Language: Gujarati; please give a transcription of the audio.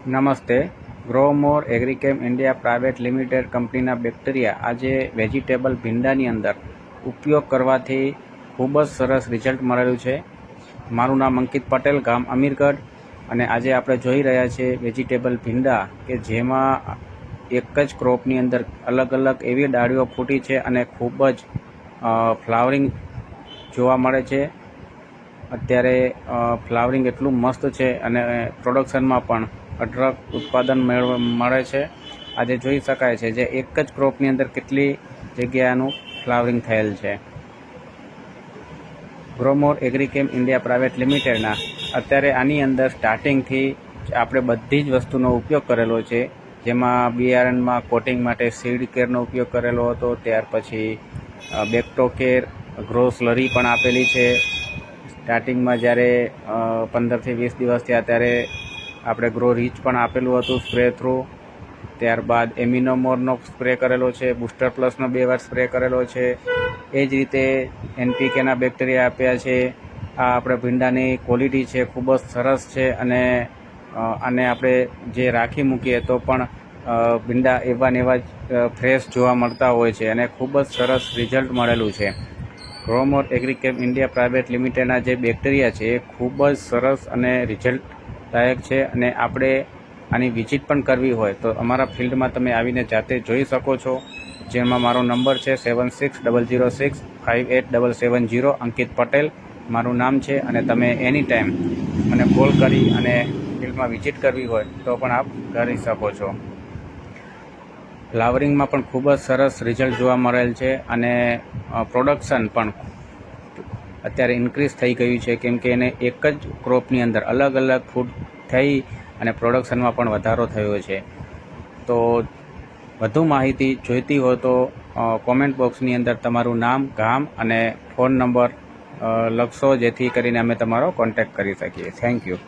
નમસ્તે. ગ્રોમોર એગ્રીકેમ ઇન્ડિયા પ્રાઇવેટ લિમિટેડ કંપનીના બેક્ટેરિયા આજે વેજીટેબલ ભીંડાની અંદર ઉપયોગ કરવાથી ખૂબ જ સરસ રિઝલ્ટ મળેલું છે. મારું નામ અંકિત પટેલ, ગામ અમીરગઢ, અને આજે આપણે જોઈ રહ્યા છીએ વેજીટેબલ ભીંડા કે જેમાં એક જ ક્રોપની અંદર અલગ અલગ એવી ડાળીઓ ફૂટી છે અને ખૂબ જ ફ્લાવરિંગ જોવા મળે છે. અત્યારે ફ્લાવરિંગ એટલું મસ્ત છે અને પ્રોડક્શનમાં પણ અઢળક ઉત્પાદન મળે છે. આજે જોઈ શકાય છે જે એક જ ક્રોપની અંદર કેટલી જગ્યાનું ફ્લાવરિંગ થયેલ છે. ગ્રોમોર એગ્રીકેમ ઇન્ડિયા પ્રાઇવેટ લિમિટેડના અત્યારે આની અંદર સ્ટાર્ટિંગથી આપણે બધી જ વસ્તુનો ઉપયોગ કરેલો છે. જેમાં બિયારણમાં કોટિંગ માટે સીડ કેરનો ઉપયોગ કરેલો હતો. ત્યાર પછી બેક્ટો કેર, ગ્રો સ્લરી પણ આપેલી છે. સ્ટાર્ટિંગમાં જ્યારે 15થી 20 દિવસ થયા ત્યારે આપણે ગ્રો રીચ પણ આપેલું હતું સ્પ્રે થ્રુ. ત્યારબાદ એમિનોમોરનો સ્પ્રે કરેલો છે, બુસ્ટર પ્લસનો 2 વાર સ્પ્રે કરેલો છે. એ જ રીતે એનપીકેના બેક્ટેરિયા આપ્યા છે. આ આપણે ભીંડાની ક્વોલિટી છે ખૂબ જ સરસ છે અને આને આપણે જે રાખી મૂકીએ તો પણ ભીંડા એવા ને એવા જ ફ્રેશ જોવા મળતા હોય છે અને ખૂબ જ સરસ રિઝલ્ટ મળેલું છે. ગ્રોમોર એગ્રીકેમ ઇન્ડિયા પ્રાઇવેટ લિમિટેડના જે બેક્ટેરિયા છે એ ખૂબ જ સરસ અને રિઝલ્ટદાયક છે અને આપણે આની વિઝિટ પણ કરવી હોય તો અમારા ફિલ્ડમાં તમે આવીને જાતે જોઈ શકો છો. જેમાં મારો નંબર છે 7600658770. અંકિત પટેલ મારું નામ છે અને તમે એની ટાઈમ મને કોલ કરી અને ફિલ્ડમાં વિઝિટ કરવી હોય તો પણ આપ કરી શકો છો. ફ્લાવરિંગમાં પણ ખૂબ જ સરસ રિઝલ્ટ જોવા મળેલ છે અને પ્રોડક્શન પણ અત્યારે ઇન્ક્રીઝ થઈ ગયું છે કેમ કે એને એક જ ક્રોપની અંદર અલગ અલગ ફૂડ થઈ અને પ્રોડક્શનમાં પણ વધારો થયો છે. તો વધુ માહિતી જોઈતી હોય તો કોમેન્ટ બોક્સની અંદર તમારું નામ, ગામ અને ફોન નંબર લખશો જેથી કરીને અમે તમારો કોન્ટેક્ટ કરી શકીએ. Thank you.